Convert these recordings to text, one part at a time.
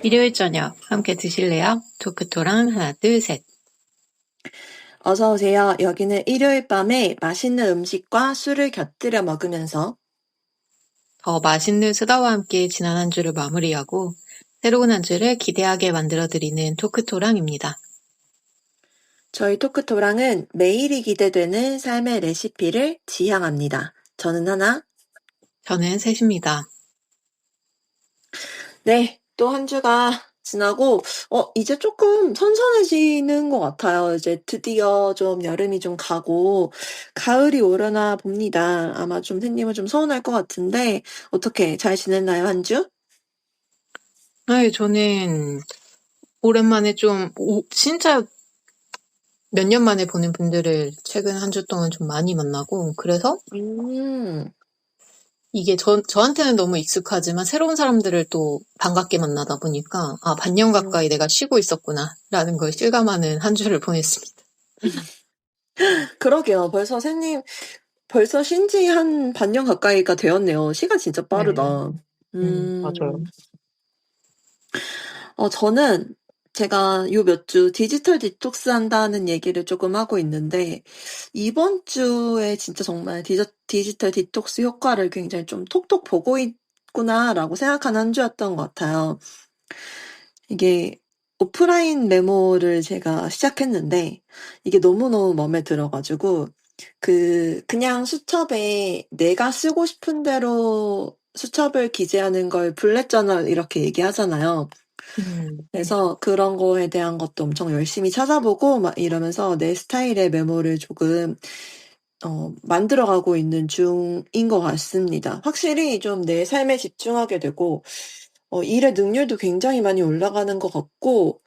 일요일 저녁 함께 드실래요? 토크토랑 하나, 둘, 셋. 어서 오세요. 여기는 일요일 밤에 맛있는 음식과 술을 곁들여 먹으면서 더 맛있는 수다와 함께 지난 한 주를 마무리하고 새로운 한 주를 기대하게 만들어드리는 토크토랑입니다. 저희 토크토랑은 매일이 기대되는 삶의 레시피를 지향합니다. 저는 하나. 저는 셋입니다. 네, 또 한 주가 지나고 이제 조금 선선해지는 것 같아요. 이제 드디어 좀 여름이 좀 가고 가을이 오려나 봅니다. 아마 좀 샌님은 좀 서운할 것 같은데 어떻게 잘 지냈나요, 한 주? 네, 저는 오랜만에 진짜 몇 년 만에 보는 분들을 최근 한 주 동안 좀 많이 만나고, 그래서 이게 저한테는 너무 익숙하지만 새로운 사람들을 또 반갑게 만나다 보니까, 반년 가까이 내가 쉬고 있었구나, 라는 걸 실감하는 한 주를 보냈습니다. 그러게요. 벌써 샌님 벌써 쉰지 한 반년 가까이가 되었네요. 시간 진짜 빠르다. 맞아요. 저는 제가 요 몇 주 디지털 디톡스 한다는 얘기를 조금 하고 있는데, 이번 주에 진짜 정말 디지털 디톡스 효과를 굉장히 좀 톡톡 보고 있구나라고 생각하는 한 주였던 것 같아요. 이게 오프라인 메모를 제가 시작했는데, 이게 너무너무 마음에 들어가지고, 그냥 수첩에 내가 쓰고 싶은 대로 수첩을 기재하는 걸 블렛 저널 이렇게 얘기하잖아요. 그래서 그런 거에 대한 것도 엄청 열심히 찾아보고 막 이러면서 내 스타일의 메모를 조금 만들어가고 있는 중인 것 같습니다. 확실히 좀 내 삶에 집중하게 되고 일의 능률도 굉장히 많이 올라가는 것 같고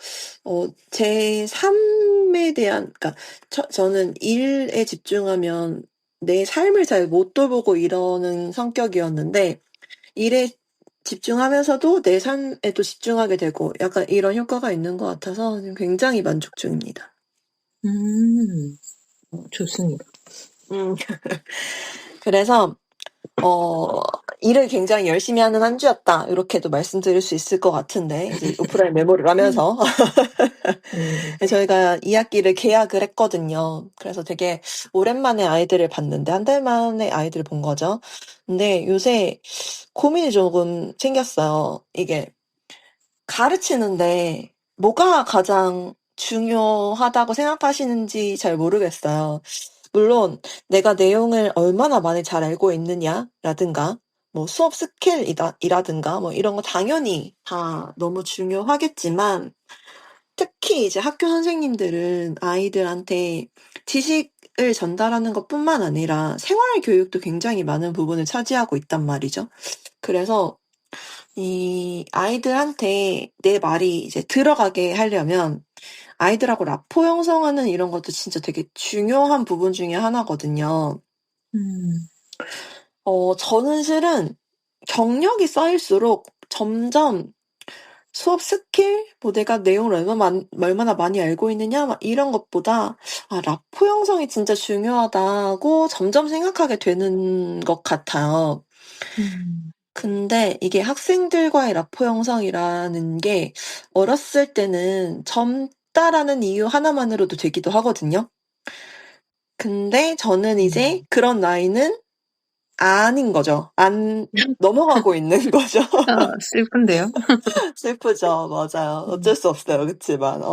제 삶에 대한 그러니까 저는 일에 집중하면 내 삶을 잘 못 돌보고 이러는 성격이었는데 일에 집중하면서도 내 삶에도 집중하게 되고 약간 이런 효과가 있는 것 같아서 굉장히 만족 중입니다. 좋습니다. 그래서 일을 굉장히 열심히 하는 한 주였다. 이렇게도 말씀드릴 수 있을 것 같은데 이제 오프라인 메모를 하면서 저희가 2학기를 개학을 했거든요. 그래서 되게 오랜만에 아이들을 봤는데 한 달 만에 아이들을 본 거죠. 근데 요새 고민이 조금 생겼어요. 이게 가르치는데 뭐가 가장 중요하다고 생각하시는지 잘 모르겠어요. 물론 내가 내용을 얼마나 많이 잘 알고 있느냐라든가 뭐 수업 스킬이라든가 뭐 이런 거 당연히 다 너무 중요하겠지만 특히 이제 학교 선생님들은 아이들한테 지식을 전달하는 것뿐만 아니라 생활 교육도 굉장히 많은 부분을 차지하고 있단 말이죠. 그래서 이 아이들한테 내 말이 이제 들어가게 하려면 아이들하고 라포 형성하는 이런 것도 진짜 되게 중요한 부분 중에 하나거든요. 저는 실은 경력이 쌓일수록 점점 수업 스킬, 뭐 내가 내용을 얼마나 많이 알고 있느냐, 막 이런 것보다, 라포 형성이 진짜 중요하다고 점점 생각하게 되는 것 같아요. 근데 이게 학생들과의 라포 형성이라는 게 어렸을 때는 젊다라는 이유 하나만으로도 되기도 하거든요. 근데 저는 이제 그런 나이는 아닌 거죠. 넘어가고 있는 거죠. 슬픈데요? 슬프죠. 맞아요. 어쩔 수 없어요. 그치만.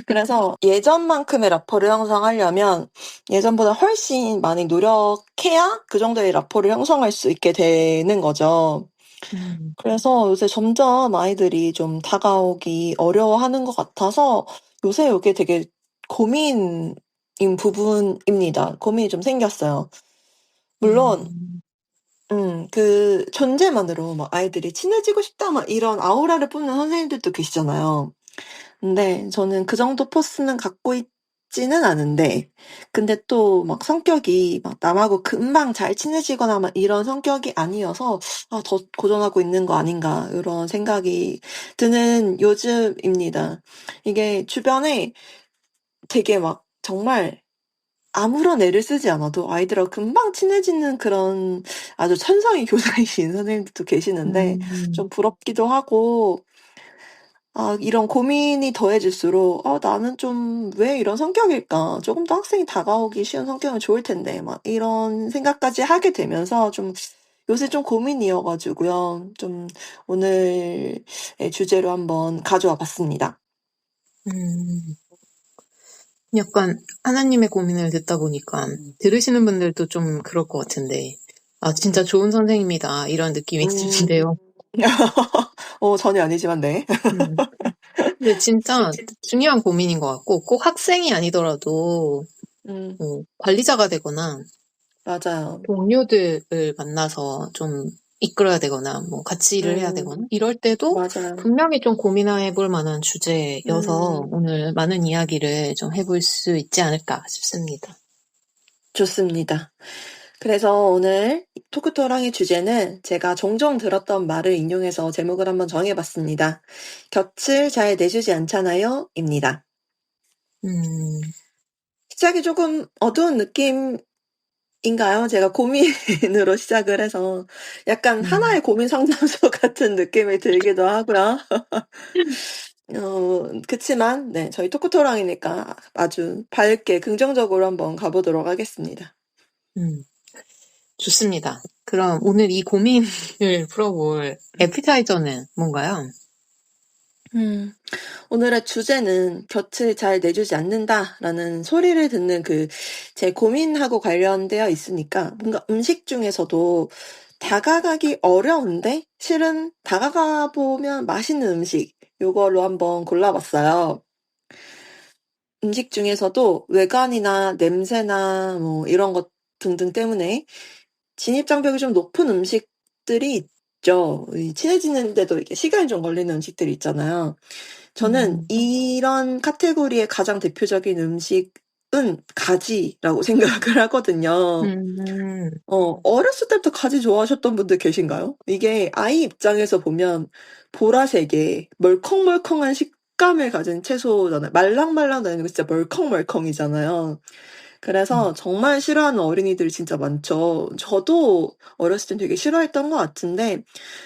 그래서 예전만큼의 라포를 형성하려면 예전보다 훨씬 많이 노력해야 그 정도의 라포를 형성할 수 있게 되는 거죠. 그래서 요새 점점 아이들이 좀 다가오기 어려워하는 것 같아서 요새 이게 되게 고민인 부분입니다. 고민이 좀 생겼어요. 물론 그 존재만으로 막 아이들이 친해지고 싶다 막 이런 아우라를 뿜는 선생님들도 계시잖아요. 근데 저는 그 정도 포스는 갖고 있지는 않은데 근데 또 막 성격이 막 남하고 금방 잘 친해지거나 막 이런 성격이 아니어서 더 고전하고 있는 거 아닌가 이런 생각이 드는 요즘입니다. 이게 주변에 되게 막 정말 아무런 애를 쓰지 않아도 아이들하고 금방 친해지는 그런 아주 천성이 교사이신 선생님들도 계시는데 음, 좀 부럽기도 하고 이런 고민이 더해질수록 '나는 좀 왜 이런 성격일까? 조금 더 학생이 다가오기 쉬운 성격이면 좋을 텐데.' 막 이런 생각까지 하게 되면서 좀 요새 좀 고민이어 가지고요. 좀 오늘의 주제로 한번 가져와 봤습니다. 음. 약간 하나님의 고민을 듣다 보니까 들으시는 분들도 좀 그럴 것 같은데, 아, 진짜 좋은 선생님이다. 이런 느낌이 음. 드는데요. 전혀 아니지만 네. 음. 근데 진짜 중요한 고민인 것 같고, 꼭 학생이 아니더라도, 음. 관리자가 되거나, 맞아요. 동료들을 만나서 좀 이끌어야 되거나, 뭐, 같이 일을 해야 되거나, 음. 이럴 때도 맞아요. 분명히 좀 고민해 볼 만한 주제여서 음. 오늘 많은 이야기를 좀 해볼 수 있지 않을까 싶습니다. 좋습니다. 그래서 오늘 토크토랑의 주제는 제가 종종 들었던 말을 인용해서 제목을 한번 정해봤습니다. 곁을 잘 내주지 않잖아요? 입니다. 음, 시작이 조금 어두운 느낌인가요? 제가 고민으로 시작을 해서 약간 음, 하나의 고민 상담소 같은 느낌이 들기도 하고요. 그치만, 네, 저희 토크토랑이니까 아주 밝게 긍정적으로 한번 가보도록 하겠습니다. 음. 좋습니다. 그럼 오늘 이 고민을 풀어볼 에피타이저는 뭔가요? 오늘의 주제는 곁을 잘 내주지 않는다라는 소리를 듣는 제 고민하고 관련되어 있으니까 뭔가 음식 중에서도 다가가기 어려운데 실은 다가가 보면 맛있는 음식 요걸로 한번 골라봤어요. 음식 중에서도 외관이나 냄새나 뭐 이런 것 등등 때문에 진입장벽이 좀 높은 음식들이 있죠. 친해지는데도 이게 시간이 좀 걸리는 음식들이 있잖아요. 저는 음, 이런 카테고리의 가장 대표적인 음식은 가지라고 생각을 하거든요. 음, 어렸을 때부터 가지 좋아하셨던 분들 계신가요? 이게 아이 입장에서 보면 보라색의 멀컹멀컹한 식감을 가진 채소잖아요. 말랑말랑도 아니고 진짜 멀컹멀컹이잖아요. 그래서 정말 싫어하는 어린이들이 진짜 많죠. 저도 어렸을 땐 되게 싫어했던 것 같은데,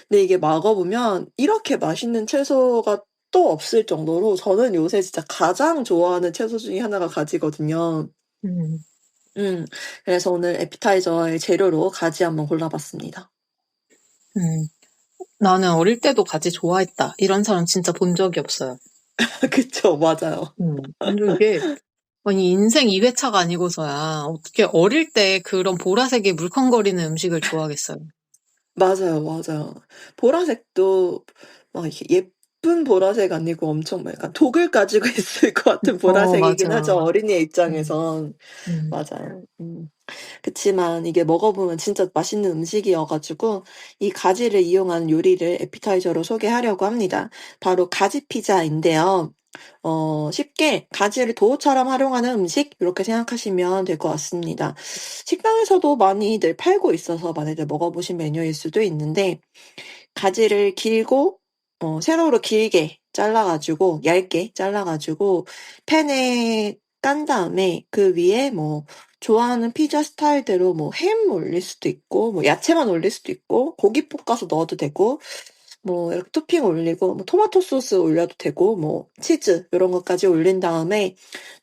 근데 이게 먹어보면 이렇게 맛있는 채소가 또 없을 정도로 저는 요새 진짜 가장 좋아하는 채소 중에 하나가 가지거든요. 음, 음, 그래서 오늘 에피타이저의 재료로 가지 한번 골라봤습니다. 음. 나는 어릴 때도 가지 좋아했다. 이런 사람 진짜 본 적이 없어요. 그쵸, 맞아요. 근데 이게, 아니, 인생 2회차가 아니고서야 어떻게 어릴 때 그런 보라색의 물컹거리는 음식을 좋아하겠어요. 맞아요, 맞아요. 보라색도 막 이렇게 예쁜 보라색 아니고 엄청 막 약간 독을 가지고 있을 것 같은 보라색이긴 하죠, 맞아. 어린이의 음, 입장에선. 음, 맞아요. 그치만 이게 먹어보면 진짜 맛있는 음식이어 가지고 이 가지를 이용한 요리를 에피타이저로 소개하려고 합니다. 바로 가지 피자인데요. 쉽게 가지를 도우처럼 활용하는 음식 이렇게 생각하시면 될 것 같습니다. 식당에서도 많이들 팔고 있어서 많이들 먹어보신 메뉴일 수도 있는데 가지를 길고 세로로 길게 잘라 가지고 얇게 잘라 가지고 팬에 깐 다음에 그 위에 뭐 좋아하는 피자 스타일대로 뭐 햄 올릴 수도 있고 뭐 야채만 올릴 수도 있고 고기 볶아서 넣어도 되고 뭐 이렇게 토핑 올리고 뭐 토마토 소스 올려도 되고 뭐 치즈 요런 것까지 올린 다음에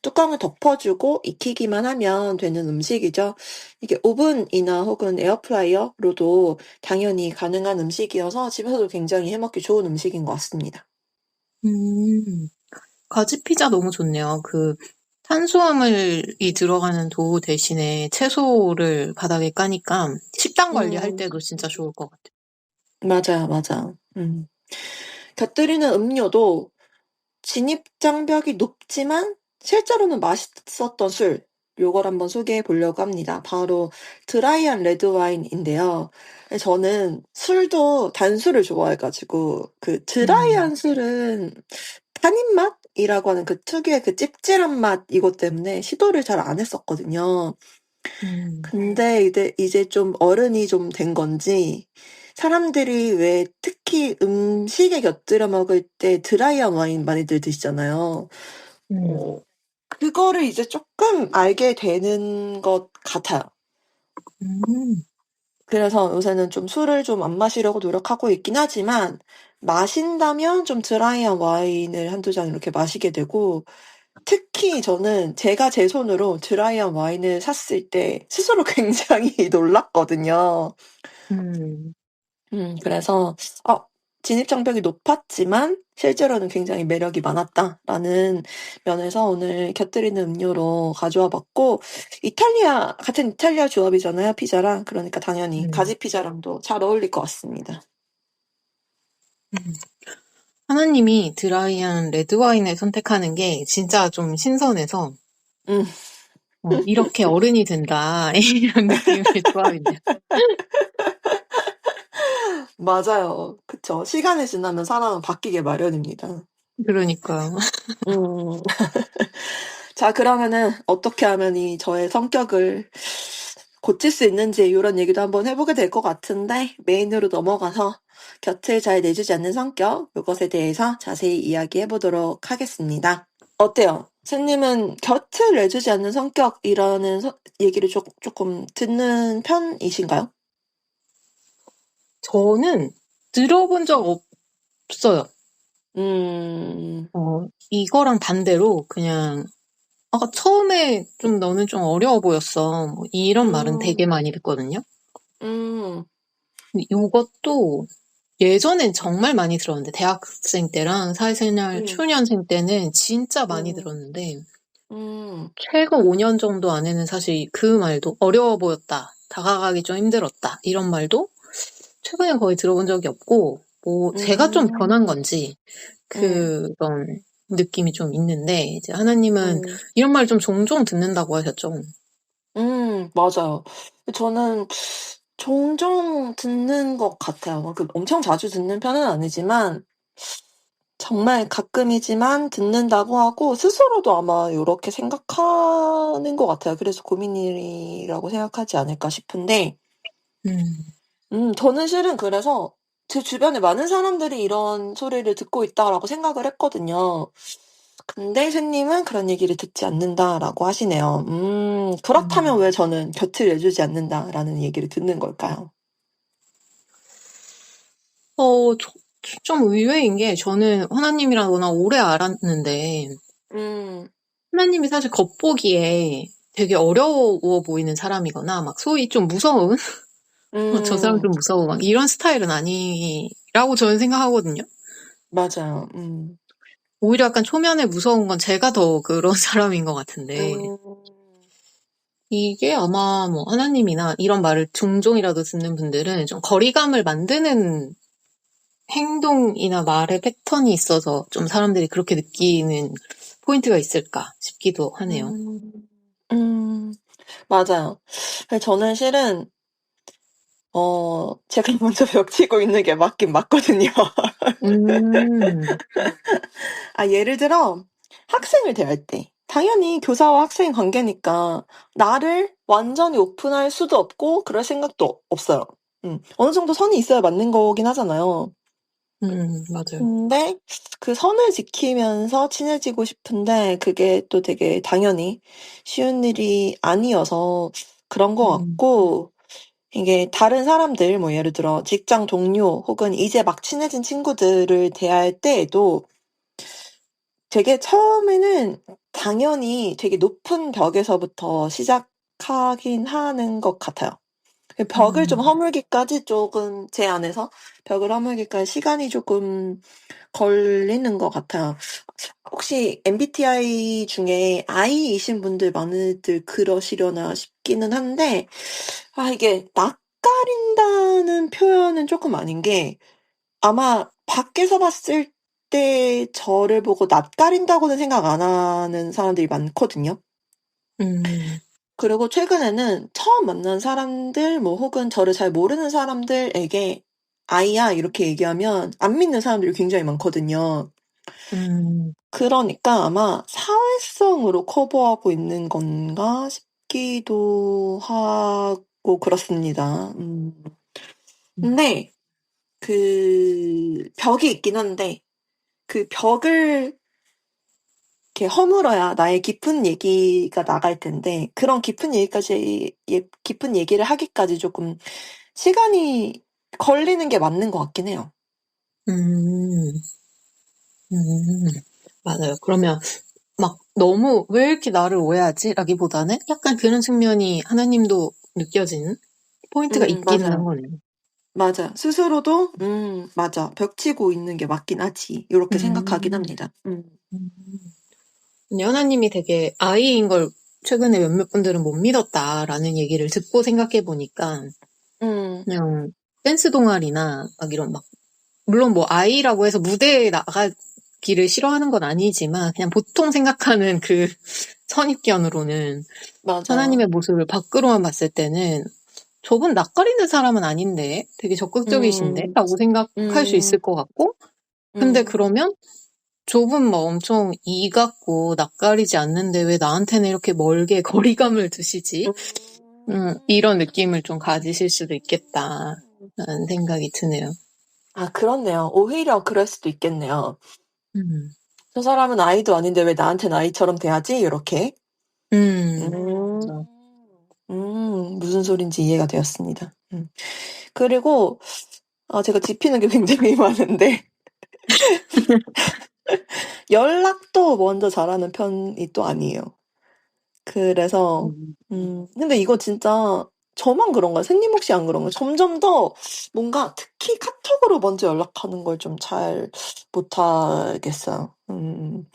뚜껑을 덮어 주고 익히기만 하면 되는 음식이죠. 이게 오븐이나 혹은 에어프라이어로도 당연히 가능한 음식이어서 집에서도 굉장히 해 먹기 좋은 음식인 것 같습니다. 음. 가지 피자 너무 좋네요. 탄수화물이 들어가는 도우 대신에 채소를 바닥에 까니까 식단 관리할 음. 때도 진짜 좋을 것 같아요. 맞아요, 맞아. 곁들이는 음료도 진입 장벽이 높지만 실제로는 맛있었던 술, 요걸 한번 소개해 보려고 합니다. 바로 드라이한 레드와인인데요. 저는 술도 단술을 좋아해가지고 그 음, 드라이한 술은 탄닌 맛이라고 하는 그 특유의 그 찝찝한 맛 이것 때문에 시도를 잘 안 했었거든요. 음, 근데 이제 좀 어른이 좀 된 건지 사람들이 왜 특히 음식에 곁들여 먹을 때 드라이한 와인 많이들 드시잖아요. 음, 어 그거를 이제 조금 알게 되는 것 같아요. 음, 그래서 요새는 좀 술을 좀 안 마시려고 노력하고 있긴 하지만, 마신다면 좀 드라이한 와인을 한두 잔 이렇게 마시게 되고, 특히 저는 제가 제 손으로 드라이한 와인을 샀을 때 스스로 굉장히 놀랐거든요. 음, 그래서, 진입장벽이 높았지만, 실제로는 굉장히 매력이 많았다라는 면에서 오늘 곁들이는 음료로 가져와 봤고, 같은 이탈리아 조합이잖아요, 피자랑. 그러니까 당연히 음, 가지 피자랑도 잘 어울릴 것 같습니다. 음. 하나님이 드라이한 레드 와인을 선택하는 게 진짜 좀 신선해서, 음, 이렇게 어른이 된다. 이런 느낌의 조합인데. 맞아요. 그쵸. 시간이 지나면 사람은 바뀌게 마련입니다. 그러니까요. 음. 자, 그러면은 어떻게 하면 이 저의 성격을 고칠 수 있는지 이런 얘기도 한번 해보게 될 것 같은데, 메인으로 넘어가서 곁을 잘 내주지 않는 성격, 이것에 대해서 자세히 이야기해 보도록 하겠습니다. 어때요? 샌님은 곁을 내주지 않는 성격이라는 얘기를 조금 듣는 편이신가요? 저는 들어본 적 없어요. 음, 이거랑 반대로 그냥 아까 처음에 좀 너는 좀 어려워 보였어. 뭐 이런 말은 음, 되게 많이 듣거든요. 음, 근데 이것도 예전엔 정말 많이 들었는데 대학생 때랑 사회생활 음, 초년생 때는 진짜 많이 음, 들었는데 음, 최근 5년 정도 안에는 사실 그 말도 어려워 보였다. 다가가기 좀 힘들었다. 이런 말도 최근에 거의 들어본 적이 없고 뭐 제가 좀 변한 음, 건지 음, 그런 느낌이 좀 있는데 이제 하나님은 음. 이런 말 좀 종종 듣는다고 하셨죠. 맞아요. 저는 종종 듣는 것 같아요. 엄청 자주 듣는 편은 아니지만, 정말 가끔이지만 듣는다고 하고, 스스로도 아마 요렇게 생각하는 것 같아요. 그래서 고민이라고 생각하지 않을까 싶은데, 음, 저는 실은 그래서 제 주변에 많은 사람들이 이런 소리를 듣고 있다라고 생각을 했거든요. 근데 샌님은 그런 얘기를 듣지 않는다라고 하시네요. 그렇다면 왜 음. 저는 곁을 내주지 않는다라는 얘기를 듣는 걸까요? 좀 의외인 게 저는 하나님이랑 워낙 오래 알았는데 음, 하나님이 사실 겉보기에 되게 어려워 보이는 사람이거나 막 소위 좀 무서운 저 사람 음, 좀 무서워 막 이런 스타일은 아니라고 저는 생각하거든요. 맞아요. 오히려 약간 초면에 무서운 건 제가 더 그런 사람인 것 같은데 음, 이게 아마 뭐 하나님이나 이런 말을 종종이라도 듣는 분들은 좀 거리감을 만드는 행동이나 말의 패턴이 있어서 좀 사람들이 그렇게 느끼는 포인트가 있을까 싶기도 하네요. 음, 음, 맞아요. 근데 저는 실은, 제가 먼저 벽치고 있는 게 맞긴 맞거든요. 음, 예를 들어 학생을 대할 때 당연히 교사와 학생 관계니까 나를 완전히 오픈할 수도 없고 그럴 생각도 없어요. 어느 정도 선이 있어야 맞는 거긴 하잖아요. 맞아요. 근데 그 선을 지키면서 친해지고 싶은데 그게 또 되게 당연히 쉬운 일이 아니어서 그런 것 음, 같고 이게 다른 사람들 뭐 예를 들어 직장 동료 혹은 이제 막 친해진 친구들을 대할 때에도 되게 처음에는 당연히 되게 높은 벽에서부터 시작하긴 하는 것 같아요. 그 벽을 좀 음, 허물기까지 조금 제 안에서 벽을 허물기까지 시간이 조금 걸리는 것 같아요. 혹시 MBTI 중에 I이신 분들 많이들 그러시려나 싶기는 한데, 이게 낯가린다는 표현은 조금 아닌 게, 아마 밖에서 봤을 때 저를 보고 낯가린다고는 생각 안 하는 사람들이 많거든요. 음, 그리고 최근에는 처음 만난 사람들, 뭐 혹은 저를 잘 모르는 사람들에게 아이야 이렇게 얘기하면 안 믿는 사람들이 굉장히 많거든요. 음, 그러니까 아마 사회성으로 커버하고 있는 건가 싶기도 하고 그렇습니다. 근데 그 벽이 있긴 한데 그 벽을 이렇게 허물어야 나의 깊은 얘기가 나갈 텐데 그런 깊은 얘기를 하기까지 조금 시간이 걸리는 게 맞는 것 같긴 해요. 음, 맞아요. 그러면 막 너무 왜 이렇게 나를 오해하지? 라기보다는 약간 그런 측면이 하나님도 느껴지는 포인트가 있기는 한 맞아요. 거네요. 맞아. 스스로도, 맞아. 벽치고 있는 게 맞긴 하지. 이렇게 생각하긴 음, 합니다. 음. 근데 하나님이 되게 아이인 걸 최근에 몇몇 분들은 못 믿었다라는 얘기를 듣고 생각해 보니까 음, 그냥 댄스 동아리나 막 이런 막 물론 뭐 아이라고 해서 무대에 나가기를 싫어하는 건 아니지만 그냥 보통 생각하는 그 선입견으로는 맞아요. 하나님의 모습을 밖으로만 봤을 때는 저분 낯가리는 사람은 아닌데 되게 적극적이신데? 음, 라고 생각할 수 있을 음, 것 같고 근데 음, 그러면 좁은 막 엄청 이 같고 낯가리지 않는데 왜 나한테는 이렇게 멀게 거리감을 두시지? 이런 느낌을 좀 가지실 수도 있겠다라는 생각이 드네요. 아, 그렇네요. 오히려 그럴 수도 있겠네요. 음, 저 사람은 아이도 아닌데 왜 나한테는 아이처럼 대하지? 이렇게. 음, 맞아. 무슨 소린지 이해가 되었습니다. 그리고, 제가 짚히는 게 굉장히 많은데, 연락도 먼저 잘하는 편이 또 아니에요. 그래서, 음, 근데 이거 진짜 저만 그런가요? 샌님 혹시 안 그런가요? 점점 더 뭔가 특히 카톡으로 먼저 연락하는 걸 좀 잘 못하겠어요. 음,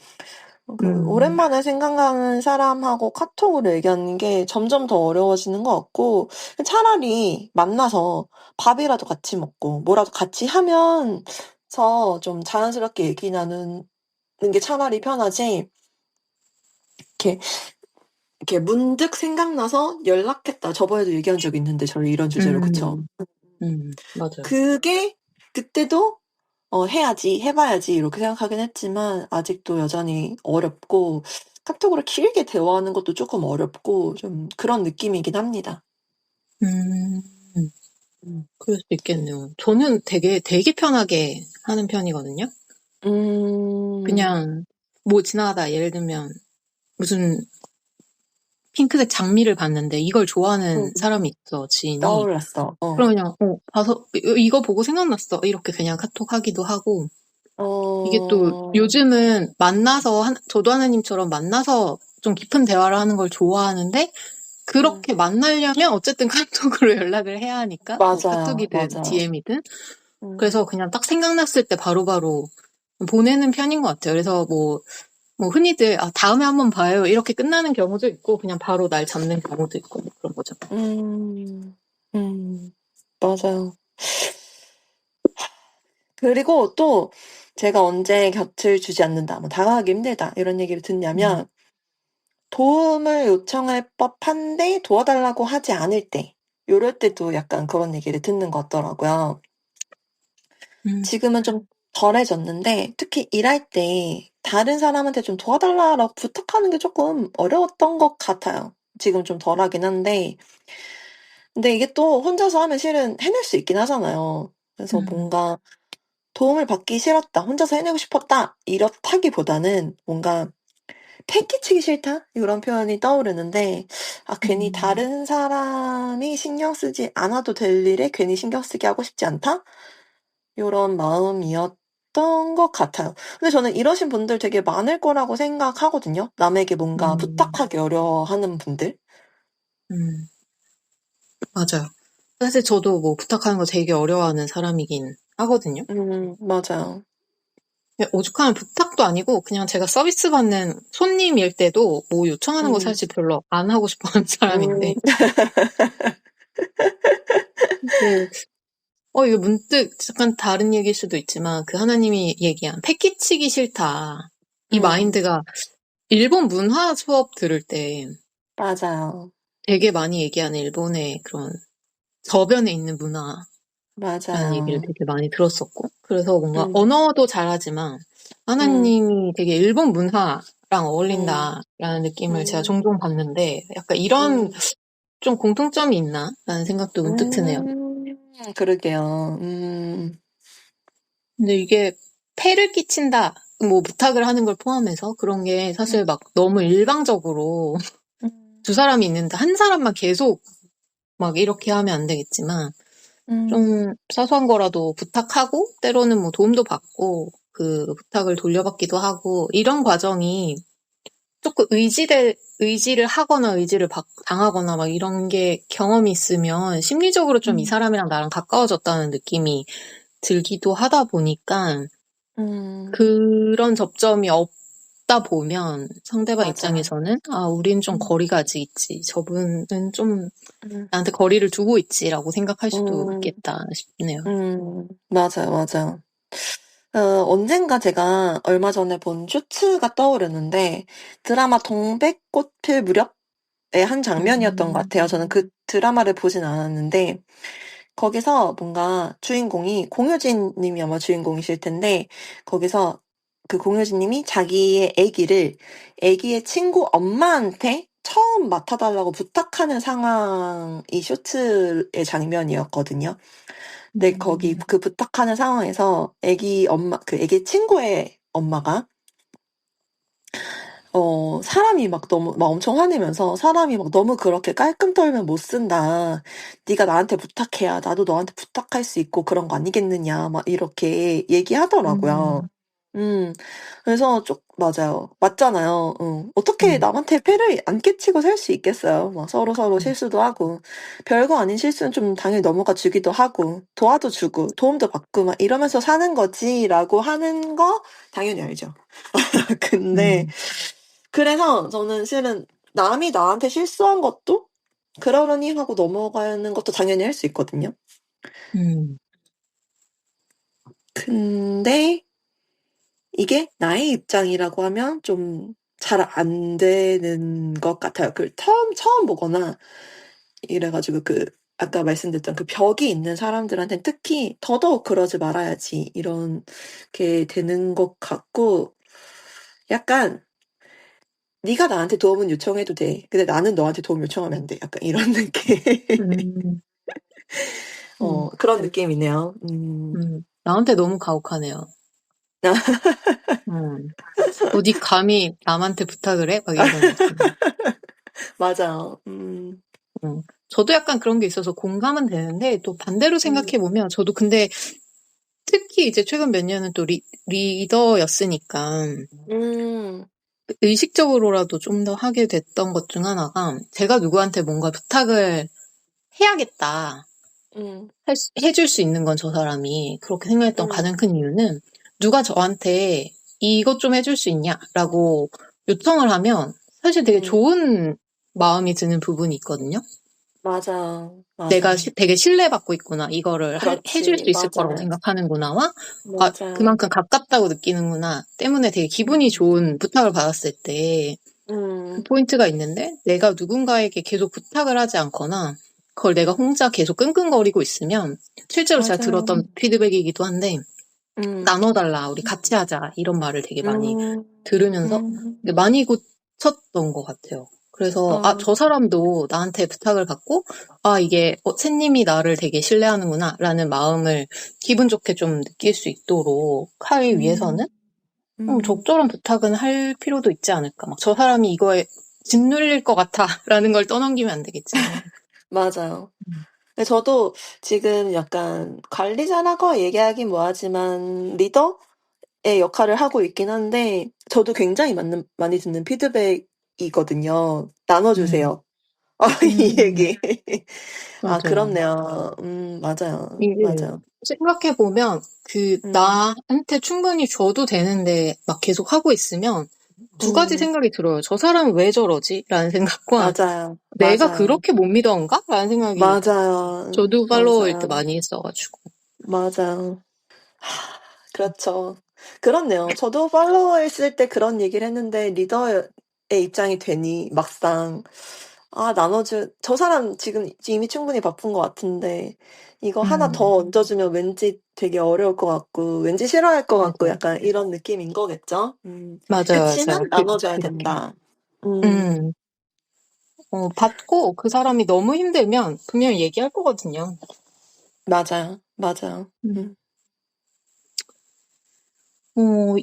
오랜만에 생각나는 사람하고 카톡으로 얘기하는 게 점점 더 어려워지는 것 같고, 차라리 만나서 밥이라도 같이 먹고, 뭐라도 같이 하면서 좀 자연스럽게 얘기 나누는 게 차라리 편하지, 이렇게, 이렇게 문득 생각나서 연락했다. 저번에도 얘기한 적 있는데, 저희 이런 주제로, 그쵸? 음, 맞아요. 그게, 그때도 해야지, 해봐야지, 이렇게 생각하긴 했지만, 아직도 여전히 어렵고, 카톡으로 길게 대화하는 것도 조금 어렵고, 좀 그런 느낌이긴 합니다. 음, 음. 그럴 수도 있겠네요. 저는 되게 편하게 하는 편이거든요. 음, 그냥, 뭐 지나가다 예를 들면, 무슨 핑크색 장미를 봤는데 이걸 음, 좋아하는 사람이 있어, 지인이. 떠올랐어. 그럼 그냥, 봐서, 이거 보고 생각났어. 이렇게 그냥 카톡 하기도 하고. 이게 또 어, 요즘은 만나서, 저도 하나님처럼 만나서 좀 깊은 대화를 하는 걸 좋아하는데, 음, 그렇게 만나려면 어쨌든 카톡으로 연락을 해야 하니까, 뭐 맞아요, 카톡이든 맞아요. DM이든. 음, 그래서 그냥 딱 생각났을 때 바로바로 보내는 편인 것 같아요. 그래서 뭐 흔히들, 다음에 한번 봐요. 이렇게 끝나는 경우도 있고, 그냥 바로 날 잡는 경우도 있고, 뭐 그런 거죠. 음, 맞아요. 그리고 또, 제가 언제 곁을 주지 않는다, 뭐 다가가기 힘들다, 이런 얘기를 음, 듣냐면, 도움을 요청할 법한데 도와달라고 하지 않을 때, 요럴 때도 약간 그런 얘기를 듣는 것 같더라고요. 음, 지금은 좀 덜해졌는데, 특히 일할 때 다른 사람한테 좀 도와달라고 부탁하는 게 조금 어려웠던 것 같아요. 지금 좀 덜하긴 한데, 근데 이게 또 혼자서 하면 실은 해낼 수 있긴 하잖아요. 그래서 음, 뭔가 도움을 받기 싫었다, 혼자서 해내고 싶었다, 이렇다기보다는 뭔가 패기치기 싫다? 이런 표현이 떠오르는데, 괜히 음, 다른 사람이 신경 쓰지 않아도 될 일에 괜히 신경 쓰게 하고 싶지 않다? 요런 마음이었던 것 같아요. 근데 저는 이러신 분들 되게 많을 거라고 생각하거든요. 남에게 뭔가 음, 부탁하기 어려워하는 분들. 음, 맞아요. 사실 저도 뭐 부탁하는 거 되게 어려워하는 사람이긴 하거든요. 맞아요. 오죽하면 부탁도 아니고 그냥 제가 서비스 받는 손님일 때도 뭐 요청하는 거 음, 사실 별로 안 하고 싶어 하는 사람인데 음, 그 이거 문득 잠깐 다른 얘기일 수도 있지만 그 하나님이 얘기한 패기치기 싫다. 이 음, 마인드가 일본 문화 수업 들을 때 맞아요. 되게 많이 얘기하는 일본의 그런 저변에 있는 문화라는 얘기를 맞아요. 되게 많이 들었었고 그래서 뭔가 음, 언어도 잘하지만 음, 하나님이 되게 일본 문화랑 음, 어울린다라는 느낌을 제가 음, 종종 받는데 약간 이런 음, 좀 공통점이 있나? 라는 생각도 문득 드네요. 그러게요. 근데 이게 폐를 끼친다, 뭐 부탁을 하는 걸 포함해서 그런 게 사실 막 너무 일방적으로 음, 두 사람이 있는데 한 사람만 계속 막 이렇게 하면 안 되겠지만 음, 좀 사소한 거라도 부탁하고 때로는 뭐 도움도 받고 그 부탁을 돌려받기도 하고 이런 과정이 조금 의지를 하거나 당하거나 막 이런 게 경험이 있으면 심리적으로 좀 이 음, 사람이랑 나랑 가까워졌다는 느낌이 들기도 하다 보니까 음, 그런 접점이 없다 보면 상대방 맞아. 입장에서는 아, 우린 좀 음, 거리가 아직 있지. 저분은 좀 음, 나한테 거리를 두고 있지라고 생각할 수도 음, 있겠다 싶네요. 맞아요, 맞아. 언젠가 제가 얼마 전에 본 쇼츠가 떠오르는데 드라마 동백꽃필 무렵의 한 장면이었던 것 음, 같아요. 저는 그 드라마를 보진 않았는데 거기서 뭔가 주인공이 공효진 님이 아마 주인공이실 텐데 거기서 그 공효진 님이 자기의 아기의 친구 엄마한테 처음 맡아달라고 부탁하는 상황이 쇼츠의 장면이었거든요. 근데 거기 그 부탁하는 상황에서 아기 친구의 엄마가 사람이 막 너무 막 엄청 화내면서 사람이 막 너무 그렇게 깔끔 떨면 못 쓴다. 네가 나한테 부탁해야 나도 너한테 부탁할 수 있고 그런 거 아니겠느냐. 막 이렇게 얘기하더라고요. 음, 음. 그래서 맞아요. 맞잖아요. 어떻게 음, 남한테 패를 안 끼치고 살 수 있겠어요. 막 서로서로 음, 실수도 하고. 별거 아닌 실수는 좀 당연히 넘어가 주기도 하고, 도와도 주고, 도움도 받고, 막 이러면서 사는 거지라고 하는 거 당연히 알죠. 근데 음, 그래서 저는 실은 남이 나한테 실수한 것도 그러려니 하고 넘어가는 것도 당연히 할 수 있거든요. 음, 근데 이게 나의 입장이라고 하면 좀 잘 안 되는 것 같아요. 처음 보거나 이래가지고 아까 말씀드렸던 그 벽이 있는 사람들한테는 특히 더더욱 그러지 말아야지 이런 게 되는 것 같고 약간 네가 나한테 도움은 요청해도 돼. 근데 나는 너한테 도움 요청하면 안 돼. 약간 이런 느낌. 음, 음, 그런 느낌이네요. 나한테 너무 가혹하네요. 음. 어디 감히 남한테 부탁을 해? 막 이런 느낌. 맞아요. 저도 약간 그런 게 있어서 공감은 되는데 또 반대로 음, 생각해 보면 저도 근데 특히 이제 최근 몇 년은 또 리더였으니까 음, 의식적으로라도 좀 더 하게 됐던 것 중 하나가 제가 누구한테 뭔가 부탁을 해야겠다. 음, 해줄 수 있는 건 저 사람이 그렇게 생각했던 가장 음, 큰 이유는 누가 저한테 이것 좀 해줄 수 있냐라고 요청을 하면 사실 되게 음, 좋은 마음이 드는 부분이 있거든요. 맞아, 내가 맞아. 되게 신뢰받고 있구나. 이거를 해줄 수 그렇지, 있을 거라고 맞아, 생각하는구나와, 아, 맞아. 그만큼 가깝다고 느끼는구나. 때문에 되게 기분이 음, 좋은 부탁을 받았을 때, 그 음, 포인트가 있는데, 내가 누군가에게 계속 부탁을 하지 않거나, 그걸 내가 혼자 계속 끙끙거리고 있으면, 실제로 제가 맞아. 들었던 피드백이기도 한데, 음, 나눠달라, 우리 같이 하자, 이런 말을 되게 많이 음, 들으면서 음, 많이 고쳤던 것 같아요. 그래서, 아, 어, 저 사람도 나한테 부탁을 받고, 아, 이게, 샌님이 나를 되게 신뢰하는구나, 라는 마음을 기분 좋게 좀 느낄 수 있도록 하기 위해서는, 음, 음, 적절한 부탁은 할 필요도 있지 않을까. 막, 저 사람이 이거에 짓눌릴 것 같아, 라는 걸 떠넘기면 안 되겠지만. 맞아요. 음, 근데 저도 지금 약간 관리자라고 얘기하긴 뭐하지만 리더의 역할을 하고 있긴 한데 저도 굉장히 많이 듣는 피드백이거든요. 음, 나눠주세요. 이 음, 얘기. 아, 맞아요. 그렇네요. 맞아요. 이게 맞아요. 생각해보면 음, 나한테 충분히 줘도 되는데 막 계속 하고 있으면 두 가지 음, 생각이 들어요. 저 사람은 왜 저러지? 라는 생각과 맞아요. 내가 맞아요. 그렇게 못 믿어온가? 라는 생각이 맞아요. 저도 팔로워일 때 맞아요. 많이 했어가지고. 맞아요. 그렇죠. 그렇네요. 저도 팔로워했을 때 그런 얘기를 했는데 리더의 입장이 되니 막상 저 사람 지금 이미 충분히 바쁜 것 같은데 이거 하나 더 음, 얹어주면 왠지 되게 어려울 것 같고 왠지 싫어할 것 같고 맞아요. 약간 이런 느낌인 거겠죠? 맞아요, 맞아요. 그치만 나눠줘야 그렇게. 된다. 음, 음, 받고 그 사람이 너무 힘들면 분명히 얘기할 거거든요. 맞아요. 맞아요. 음, 음,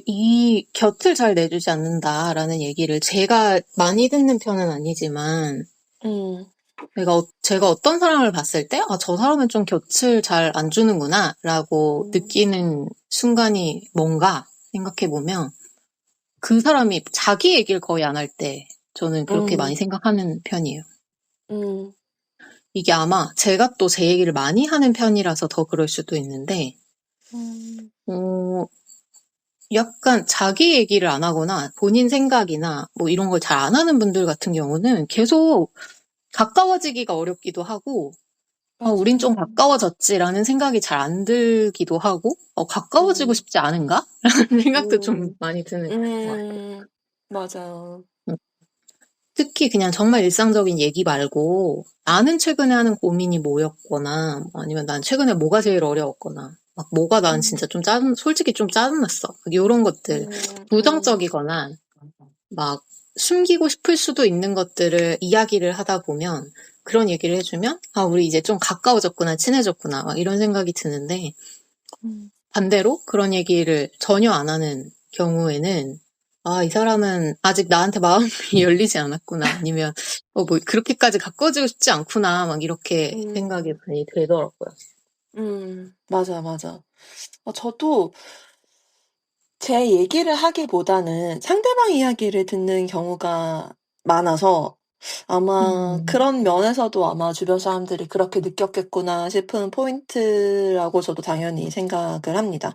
이 곁을 잘 내주지 않는다라는 얘기를 제가 많이 듣는 편은 아니지만, 음, 제가 어떤 사람을 봤을 때, 아, 저 사람은 좀 곁을 잘 안 주는구나, 라고 음, 느끼는 순간이 뭔가 생각해보면, 그 사람이 자기 얘기를 거의 안 할 때, 저는 그렇게 많이 음, 생각하는 편이에요. 음, 이게 아마 제가 또 제 얘기를 많이 하는 편이라서 더 그럴 수도 있는데, 음, 어, 약간 자기 얘기를 안 하거나 본인 생각이나 뭐 이런 걸 잘 안 하는 분들 같은 경우는 계속 가까워지기가 어렵기도 하고, 우린 좀 맞아요. 가까워졌지라는 생각이 잘 안 들기도 하고, 가까워지고 음, 싶지 않은가? 라는 생각도 좀 음, 많이 드는 것 같아요. 맞아요. 음. 특히 그냥 정말 일상적인 얘기 말고, 나는 최근에 하는 고민이 뭐였거나, 아니면 난 최근에 뭐가 제일 어려웠거나, 막 뭐가 난 음, 진짜 솔직히 좀 짜증났어. 이런 것들, 음, 음, 부정적이거나, 막 숨기고 싶을 수도 있는 것들을 이야기를 하다 보면 그런 얘기를 해주면 아, 우리 이제 좀 가까워졌구나, 친해졌구나, 막 이런 생각이 드는데 음, 반대로 그런 얘기를 전혀 안 하는 경우에는 아, 이 사람은 아직 나한테 마음이 열리지 않았구나, 아니면 뭐 그렇게까지 가까워지고 싶지 않구나, 막 이렇게 생각이 음, 많이 들더라고요. 맞아, 맞아. 저도 제 얘기를 하기보다는 상대방 이야기를 듣는 경우가 많아서 아마 음, 그런 면에서도 아마 주변 사람들이 그렇게 느꼈겠구나 싶은 포인트라고 저도 당연히 생각을 합니다.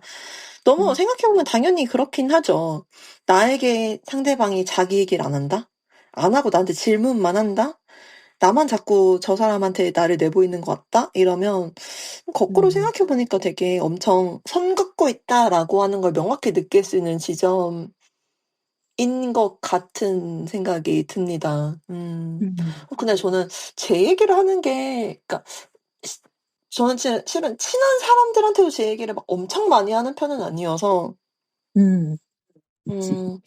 너무 음, 생각해보면 당연히 그렇긴 하죠. 나에게 상대방이 자기 얘기를 안 한다? 안 하고 나한테 질문만 한다? 나만 자꾸 저 사람한테 나를 내보이는 것 같다? 이러면 거꾸로 음, 생각해 보니까 되게 엄청 '선 긋고 있다.'라고 하는 걸 명확히 느낄 수 있는 지점인 것 같은 생각이 듭니다. 음, 근데 저는 제 얘기를 하는 게 그러니까 시 저는 실은 친한 사람들한테도 제 얘기를 막 엄청 많이 하는 편은 아니어서 음, 그치. 음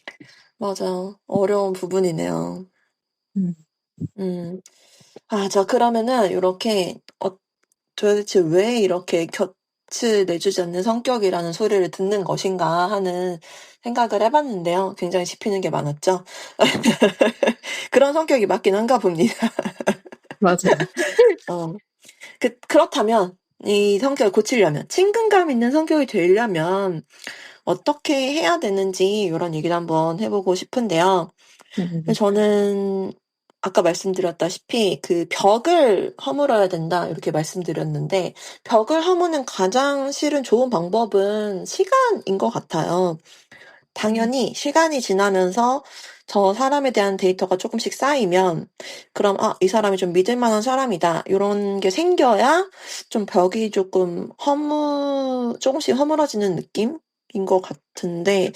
맞아요. 어려운 부분이네요. 음, 음. 자 그러면은 요렇게 도대체 왜 이렇게 곁을 내주지 않는 성격이라는 소리를 듣는 것인가 하는 생각을 해 봤는데요. 굉장히 짚이는 게 많았죠. 그런 성격이 맞긴 한가 봅니다. 맞아요. 어. 그렇다면 이 성격을 고치려면 친근감 있는 성격이 되려면 어떻게 해야 되는지 요런 얘기를 한번 해 보고 싶은데요. 음, 저는 아까 말씀드렸다시피 그 "벽을 허물어야 된다." 이렇게 말씀드렸는데 벽을 허무는 가장 실은 좋은 방법은 시간인 것 같아요. 음, 당연히 시간이 지나면서 저 사람에 대한 데이터가 쪼끔씩 쌓이면 그럼 '아 이 사람이 좀 믿을 만한 사람이다.' 요런 게 생겨야 좀 벽이 쪼끔 쪼금씩 허물어지는 느낌인 것 같은데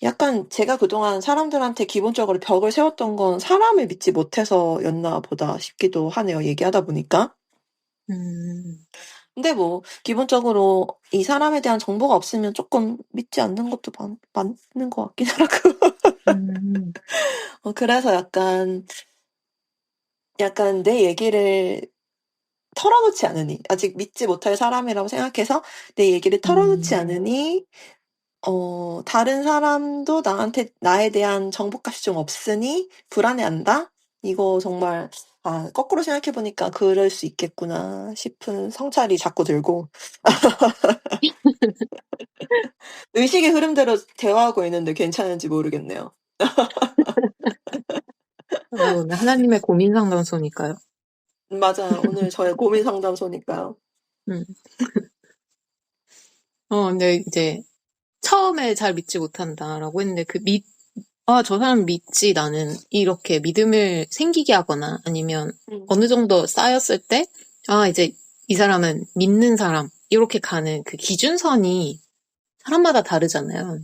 약간 제가 그동안 사람들한테 기본적으로 벽을 세웠던 건 '사람을 믿지 못해서였나 보다.' 싶기도 하네요, 얘기하다 보니까. 음. 근데 뭐 기본적으로 이 사람에 대한 정보가 없으면 쪼끔 믿지 않는 것도 맞는 것 같긴 하고. 음, 그래서 약간 내 얘기를 털어놓지 않으니 아직 믿지 못할 사람이라고 생각해서 내 얘기를 털어놓지 음, 않으니 다른 사람도 나한테 나에 대한 정보값이 좀 없으니 불안해한다? 이거 정말 거꾸로 생각해 보니까 '그럴 수 있겠구나.' 싶은 성찰이 자꾸 들고 의식의 흐름대로 대화하고 있는데 괜찮은지 모르겠네요. 오늘 하나님의 고민 상담소니까요. 맞아요. 오늘 저의 고민 상담소니까요. 음. 근데 이제 처음에 잘 믿지 못한다라고 했는데 저 사람 믿지 나는 이렇게 믿음을 생기게 하거나 아니면 음. 어느 정도 쌓였을 때, 이제 이 사람은 믿는 사람, 이렇게 가는 그 기준선이 사람마다 다르잖아요.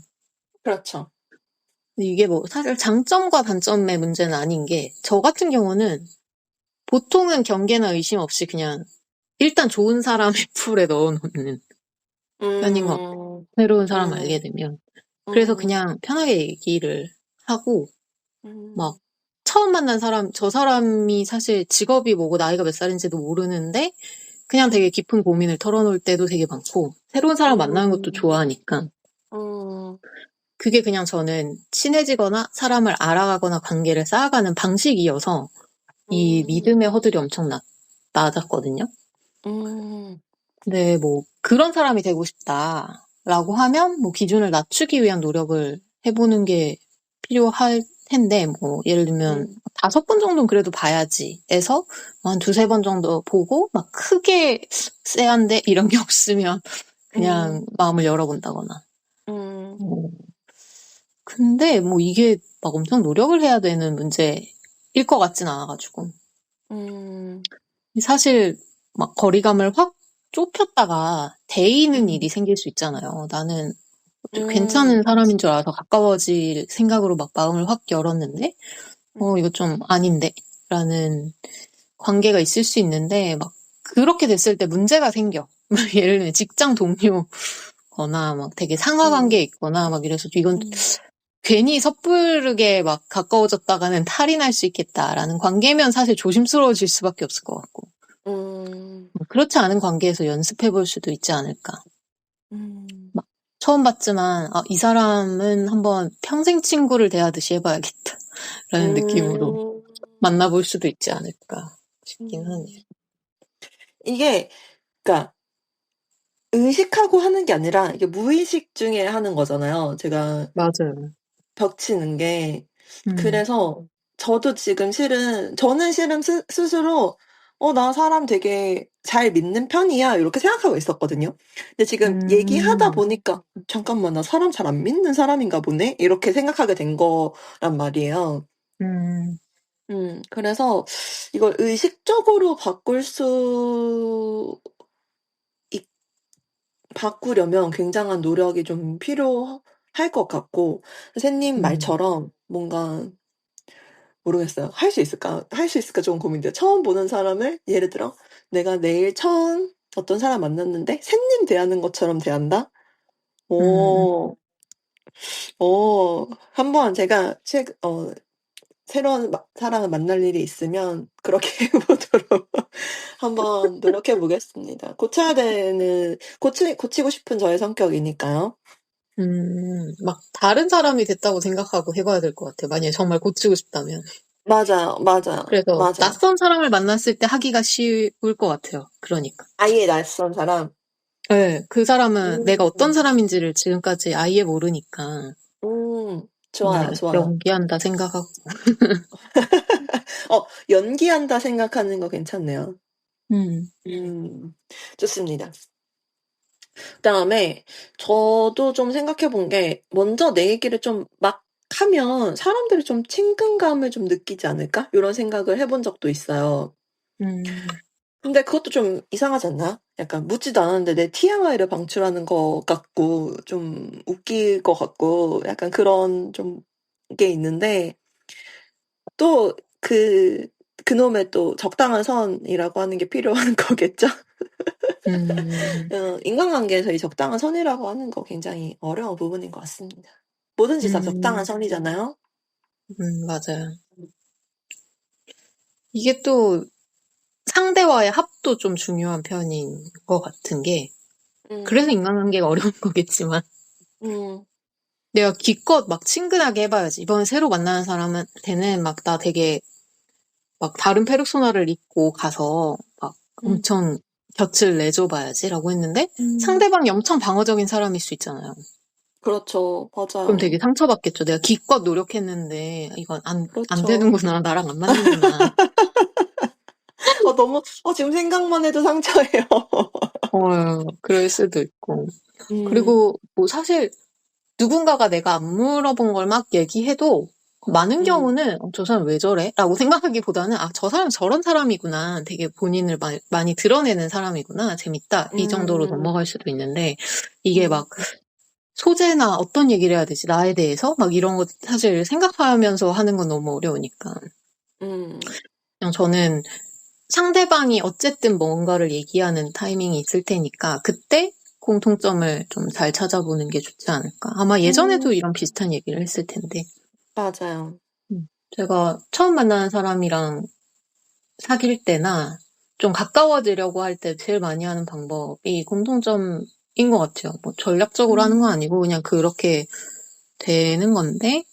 그렇죠. 근데 이게 뭐 사실 장점과 단점의 문제는 아닌 게, 저 같은 경우는 보통은 경계나 의심 없이 그냥 일단 좋은 사람의 풀에 넣어놓는 편인 것 같아요. 음. 새로운 사람 알게 음. 되면. 그래서 음. 그냥 편하게 얘기를 하고, 막, 음. 처음 만난 사람, 저 사람이 사실 직업이 뭐고 나이가 몇 살인지도 모르는데, 그냥 되게 깊은 고민을 털어놓을 때도 되게 많고, 새로운 사람 만나는 것도 음. 좋아하니까, 그게 그냥 저는 친해지거나 사람을 알아가거나 관계를 쌓아가는 방식이어서 이 믿음의 허들이 엄청 낮았거든요. 음, 근데 뭐 그런 사람이 되고 싶다라고 하면 뭐 기준을 낮추기 위한 노력을 해보는 게 필요할 텐데 뭐 예를 들면 음, 5번 정도는 그래도 봐야지 해서 한 두세 번 정도 보고 막 크게 쎄한데 이런 게 없으면 음, 그냥 마음을 열어본다거나. 음, 어, 근데 뭐 이게 막 엄청 노력을 해야 되는 문제일 것 같진 않아가지고. 음, 사실 막 거리감을 확 좁혔다가 데이는 음, 일이 생길 수 있잖아요. 나는 좀 음, 괜찮은 사람인 줄 알아서 가까워질 생각으로 막 마음을 확 열었는데, 이거 좀 아닌데? 라는 관계가 있을 수 있는데, 막 그렇게 됐을 때 문제가 생겨. 예를 들면 직장 동료거나 막 되게 상하 관계에 음, 있거나 막 이래서 이건 음, 괜히 섣부르게 막 가까워졌다가는 탈이 날 수 있겠다라는 관계면 사실 조심스러워질 수밖에 없을 것 같고. 음, 그렇지 않은 관계에서 연습해 볼 수도 있지 않을까. 음, 막 처음 봤지만, 이 사람은 한번 평생 친구를 대하듯이 해봐야겠다. 라는 느낌으로 음, 만나볼 수도 있지 않을까 싶긴 하네요. 음. 이게, 그러니까 의식하고 하는 게 아니라 이게 무의식 중에 하는 거잖아요. 제가 맞아요. 벽치는 게. 음, 그래서 저는 실은 스스로 나 사람 되게 잘 믿는 편이야. 이렇게 생각하고 있었거든요. 근데 지금 얘기하다 음, 보니까 잠깐만, 나 사람 잘 안 믿는 사람인가 보네? 이렇게 생각하게 된 거란 말이에요. 음, 그래서 이걸 의식적으로 바꿀 수 바꾸려면 굉장한 노력이 좀 필요할 것 같고, 선생님 음, 말처럼 뭔가 모르겠어요. 할 수 있을까 조금 고민돼요. 처음 보는 사람을 예를 들어 내가 내일 처음 어떤 사람 만났는데 샌님 대하는 것처럼 대한다? 음, 오, 한번 제가 새로운 사람을 만날 일이 있으면 그렇게 해 보도록 한번 노력해 보겠습니다. 고치고 싶은 저의 성격이니까요. 막 다른 사람이 됐다고 생각하고 해봐야 될 것 같아요. 만약에 정말 고치고 싶다면. 맞아요, 맞아요, 그래서 맞아요. 낯선 사람을 만났을 때 하기가 쉬울 것 같아요. 그러니까. 아예 낯선 사람. 네, 그 사람은 내가 어떤 음. 사람인지를 지금까지 아예 모르니까 좋아요, 그냥 좋아요. 연기한다 생각하고. 연기한다 생각하는 거 괜찮네요. 음, 음. 좋습니다. 그다음에 저도 좀 생각해 본 게 '먼저 내 얘기를 좀 막 하면 사람들이 좀 친근감을 좀 느끼지 않을까?' 요런 생각을 해본 적도 있어요. 음, 근데 그것도 좀 이상하지 않나요? 약간 묻지도 않았는데 내 TMI를 방출하는 것 같고 좀 웃길 것 같고 약간 그런 좀 게 있는데, 또 그놈의 또 적당한 선이라고 하는 게 필요한 거겠죠? 음, 인간관계에서 이 적당한 선이라고 하는 거 굉장히 어려운 부분인 것 같습니다. 뭐든지 다 적당한 음, 선이잖아요. 맞아요. 이게 또 상대와의 합도 좀 중요한 편인 것 같은 게, 그래서 음. 인간관계가 어려운 거겠지만, 음. 내가 기껏 막 친근하게 해봐야지. 이번에 새로 만나는 사람한테는 막 나 되게 막 다른 페르소나를 입고 가서 막 음. 엄청 곁을 내줘봐야지라고 했는데 음. 상대방이 엄청 방어적인 사람일 수 있잖아요. 그렇죠. 그럼 되게 맞아요. 상처받겠죠. 내가 기껏 노력했는데 이건 안 그렇죠. 되는구나. 나랑 안 맞는구나. 너무 지금 생각만 해도 상처예요. 그럴 수도 있고. 음. 그리고 뭐 사실 누군가가 내가 안 물어본 걸 막 얘기해도 많은 음. 경우는 저 사람 왜 저래? 라고 생각하기보다는 저 사람 저런 사람이구나. 되게 본인을 많이 드러내는 사람이구나. 재밌다. 이 정도로 음. 넘어갈 수도 있는데 이게 음. 막 소재나 어떤 얘기를 해야 되지? 나에 대해서? 막 이런 거 사실 생각하면서 하는 건 너무 어려우니까. 음. 그냥 저는 상대방이 어쨌든 뭔가를 얘기하는 타이밍이 있을 테니까 그때 공통점을 좀 잘 찾아보는 게 좋지 않을까. 아마 예전에도 음. 이런 비슷한 얘기를 했을 텐데. 맞아요. 제가 처음 만나는 사람이랑 사귈 때나 좀 가까워지려고 할 때 제일 많이 하는 방법이 공통점이 것 같아요. 뭐 전략적으로 하는 건 음, 아니고 그냥 그렇게 되는 건데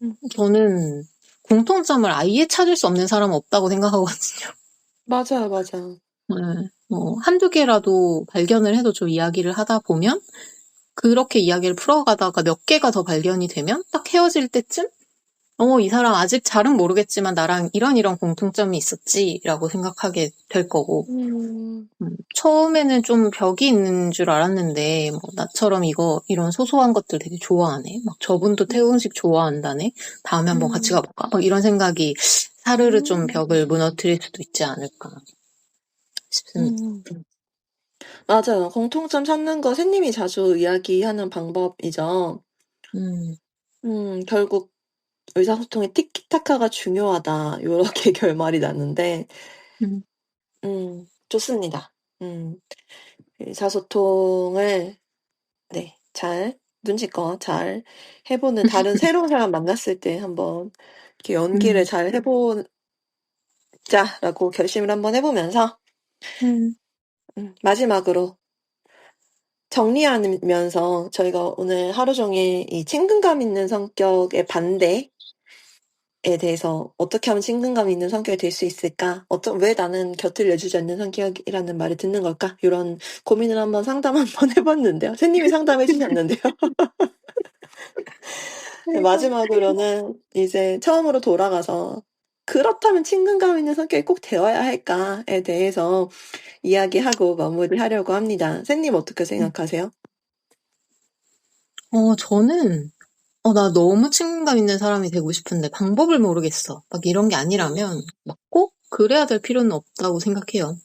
음, 저는 공통점을 아예 찾을 수 없는 사람은 없다고 생각하거든요. 맞아요, 맞아요. 네, 뭐 한두 개라도 발견을 해도 좀 이야기를 하다 보면 그렇게 이야기를 풀어가다가 몇 개가 더 발견이 되면 딱 헤어질 때쯤 이 사람 아직 잘은 모르겠지만 나랑 이런 공통점이 있었지라고 생각하게 될 거고 음, 처음에는 좀 벽이 있는 줄 알았는데 뭐 나처럼 이런 소소한 것들 되게 좋아하네. 막 저분도 태국 음식 좋아한다네. 다음에 한번 같이 음, 가볼까? 막 이런 생각이 사르르 좀 음, 벽을 무너뜨릴 수도 있지 않을까 싶습니다. 음. 맞아요. 공통점 찾는 거 샌님이 자주 이야기하는 방법이죠. 음, 결국 의사소통에 티키타카가 중요하다. 요렇게 결말이 났는데, 음, 좋습니다. 의사소통을, 네, 눈치껏 잘 해보는 다른 새로운 사람 만났을 때 한번 이렇게 연기를 음, 잘 해보자라고 결심을 한번 해보면서, 음, 마지막으로 정리하면서 저희가 오늘 하루 종일 이 친근감 있는 성격의 반대에 대해서 어떻게 하면 친근감 있는 성격이 될 수 있을까? 왜 나는 곁을 내주지 않는 성격이라는 말을 듣는 걸까? 이런 고민을 한번 상담 한번 해봤는데요. 샌님이 상담해 주셨는데요. 마지막으로는 이제 처음으로 돌아가서 그렇다면 친근감 있는 성격이 꼭 되어야 할까에 대해서 이야기하고 마무리하려고 합니다. 샌님 어떻게 생각하세요? 저는 나 너무 친근감 있는 사람이 되고 싶은데 방법을 모르겠어. 막 이런 게 음, 아니라면 막 꼭 그래야 될 필요는 없다고 생각해요.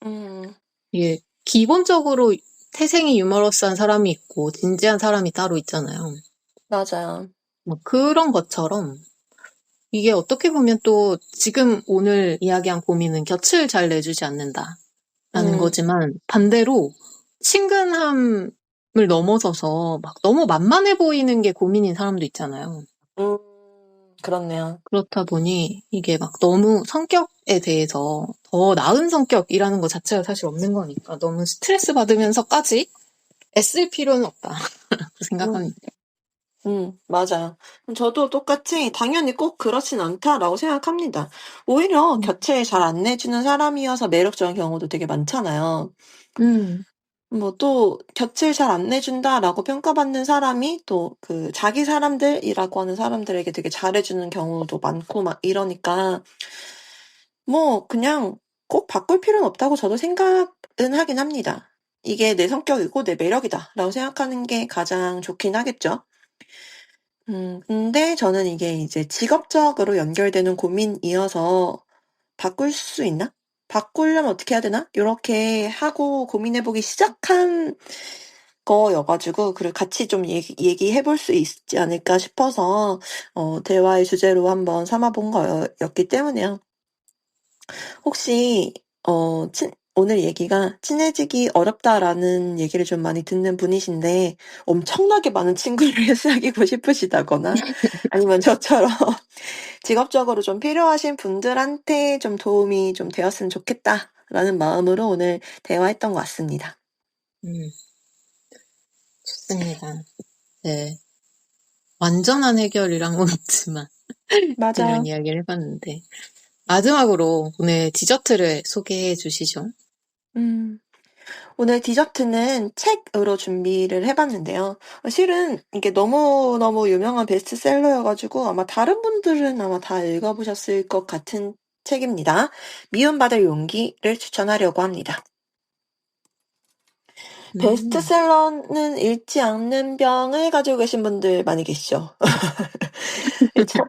음, 이게 기본적으로 태생이 유머러스한 사람이 있고 진지한 사람이 따로 있잖아요. 맞아요. 뭐 그런 것처럼 이게 어떻게 보면 또 지금 오늘 이야기한 고민은 곁을 잘 내주지 않는다라는 음, 거지만 반대로 친근함을 넘어서서 막 너무 만만해 보이는 게 고민인 사람도 있잖아요. 음, 그렇네요. 그렇다 보니 이게 막 너무 성격에 대해서 더 나은 성격이라는 것 자체가 사실 없는 거니까 너무 스트레스 받으면서까지 애쓸 필요는 없다. 그 음. 생각합니다. 맞아요. 저도 똑같이 당연히 꼭 그렇진 않다라고 생각합니다. 오히려 음, 곁을 잘 안 내주는 사람이어서 매력적인 경우도 되게 많잖아요. 음, 뭐 또 곁을 잘 안 내준다라고 평가받는 사람이 또 그 자기 사람들이라고 하는 사람들에게 되게 잘해주는 경우도 많고 막 이러니까 뭐 그냥 꼭 바꿀 필요는 없다고 저도 생각은 하긴 합니다. 이게 내 성격이고 내 매력이다라고 생각하는 게 가장 좋긴 하겠죠. 근데 저는 이게 이제 직업적으로 연결되는 고민이어서 '바꿀 수 있나? 바꾸려면 어떻게 해야 되나?' 요렇게 하고 고민해 보기 시작한 거여 가지고 그걸 같이 좀 얘기해 볼 수 있지 않을까 싶어서 대화의 주제로 한번 삼아 본 거였기 때문에요. 혹시 오늘 얘기가 "친해지기 어렵다."라는 얘기를 좀 많이 듣는 분이신데 엄청나게 많은 친구를 사귀고 싶으시다거나 아니면 저처럼 직업적으로 좀 필요하신 분들한테 좀 도움이 좀 되었으면 좋겠다라는 마음으로 오늘 대화했던 것 같습니다. 음, 좋습니다. 네. 완전한 해결이란 건 없지만, 이런 맞아요. 이야기를 해봤는데, 마지막으로 오늘 디저트를 소개해 주시죠. 음. 오늘 디저트는 책으로 준비를 해 봤는데요. 실은 이게 너무너무 유명한 베스트셀러여 가지고 아마 다른 분들은 아마 다 읽어 보셨을 것 같은 책입니다. 미움받을 용기를 추천하려고 합니다. 음, 베스트셀러는 읽지 않는 병을 가지고 계신 분들 많이 계시죠. 이 저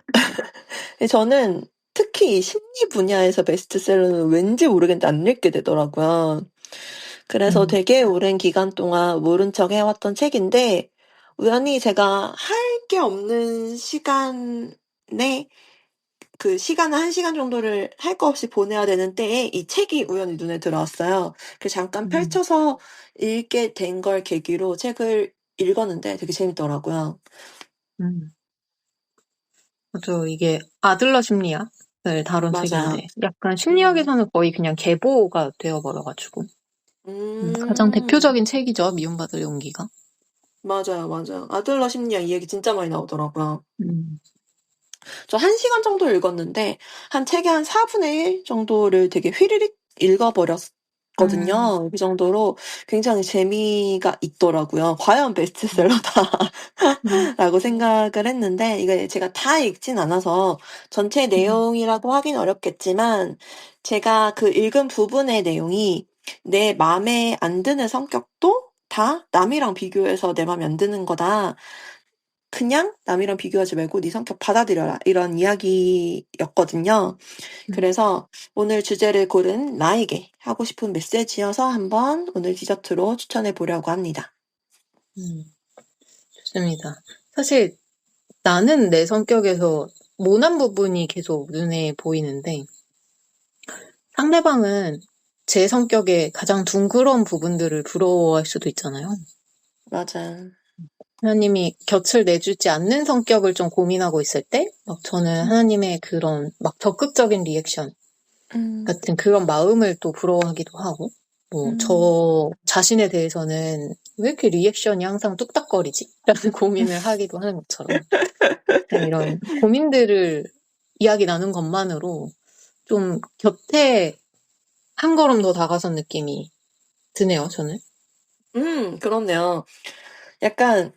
저는 특히 이 심리 분야에서 베스트셀러는 왠지 모르겠는데 안 읽게 되더라고요. 그래서 음, 되게 오랜 기간 동안 모른 척 해왔던 책인데 우연히 제가 할 게 없는 시간에 그 시간을 1시간 정도를 할 거 없이 보내야 되는 때에 이 책이 우연히 눈에 들어왔어요. 그래서 잠깐 음, 펼쳐서 읽게 된 걸 계기로 책을 읽었는데 되게 재밌더라고요. 음. 맞아, 이게 아들러 심리학을 다룬 맞아요. 책인데, 약간 음. 심리학에서는 거의 그냥 계보가 되어버려가지고. 가장 음. 대표적인 책이죠, 미움받을 용기가. 맞아요, 맞아요. 아들러 심리학 이 얘기 진짜 많이 나오더라고요. 음. 저 1시간 정도 읽었는데 한 책의 한 4분의 1 정도를 되게 휘리릭 읽어 버렸거든요. 그 정도로 굉장히 재미가 있더라고요. '과연 베스트셀러다.'라고 생각을 했는데 이게 제가 다 읽진 않아서 전체 내용이라고 하긴 어렵겠지만 제가 그 읽은 부분의 내용이 내 맘에 안 드는 성격도 다 남이랑 비교해서 '내 맘에 안 드는 거다. 그냥 남이랑 비교하지 말고 네 성격 받아들여라.' 이런 이야기였거든요. 그래서 오늘 주제를 고른 나에게 하고 싶은 메시지여서 한번 오늘 디저트로 추천해 보려고 합니다. 좋습니다. 사실 나는 내 성격에서 모난 부분이 계속 눈에 보이는데 상대방은 제 성격의 가장 둥그러운 부분들을 부러워할 수도 있잖아요. 맞아요. 하나님이 곁을 내주지 않는 성격을 좀 고민하고 있을 때, 저는 하나님의 그런 적극적인 리액션 같은 그런 마음을 또 부러워하기도 하고, 저 자신에 대해서는 왜 이렇게 리액션이 항상 뚝딱거리지? 라는 고민을 하기도 하는 것처럼, 이런 고민들을 이야기 나눈 것만으로 좀 곁에 한 걸음 더 다가선 느낌이 드네요, 저는. 그렇네요. 약간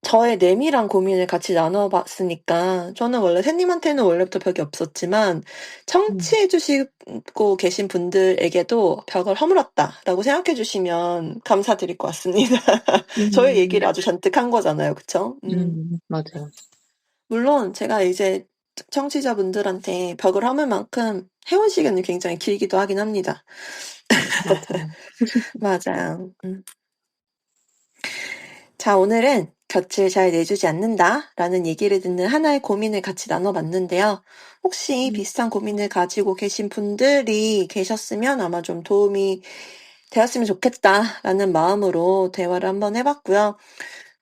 저의 내밀한 고민을 같이 나눠 봤으니까 저는 원래 샌님한테는 원래부터 벽이 없었지만 청취해 주시고 계신 분들에게도 '벽을 허물었다.'라고 생각해 주시면 감사드릴 것 같습니다. 저의 얘기를 아주 잔뜩 한 거잖아요. 그쵸? 맞아요. 물론 제가 이제 청취자분들한테 벽을 허물 만큼 해온 시간이 굉장히 길기도 하긴 합니다. 맞아요. 자, 오늘은 곁을 잘 내주지 않는다라는 얘기를 듣는 하나의 고민을 같이 나눠봤는데요. 혹시 비슷한 고민을 가지고 계신 분들이 계셨으면 아마 좀 도움이 되었으면 좋겠다라는 마음으로 대화를 한번 해봤고요.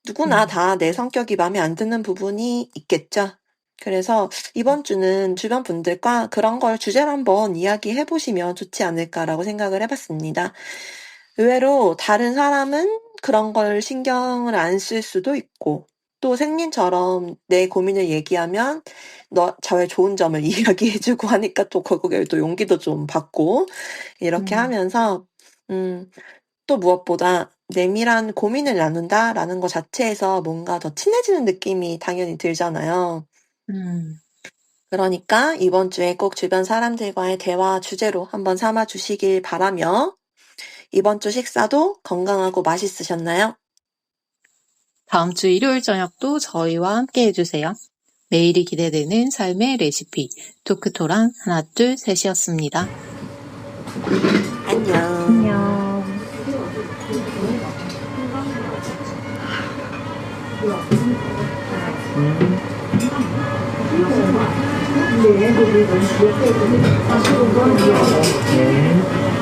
누구나 다 내 성격이 마음에 안 드는 부분이 있겠죠. 그래서 이번 주는 주변 분들과 그런 걸 주제로 한번 이야기해 보시면 좋지 않을까라고 생각을 해봤습니다. 의외로 다른 사람은 그런 걸 신경을 안 쓸 수도 있고 또 샌님처럼 내 고민을 얘기하면 저의 좋은 점을 이야기해 주고 하니까 또 거기에 또 용기도 좀 받고 이렇게 하면서 또 무엇보다 내밀한 고민을 나눈다라는 것 자체에서 뭔가 더 친해지는 느낌이 당연히 들잖아요. 그러니까 이번 주에 꼭 주변 사람들과의 대화 주제로 한번 삼아 주시길 바라며 이번 주 식사도 건강하고 맛있으셨나요? 다음 주 일요일 저녁도 저희와 함께 해주세요. 매일이 기대되는 삶의 레시피 토크토랑 하나 둘 셋이었습니다. 안녕. 안녕. 네,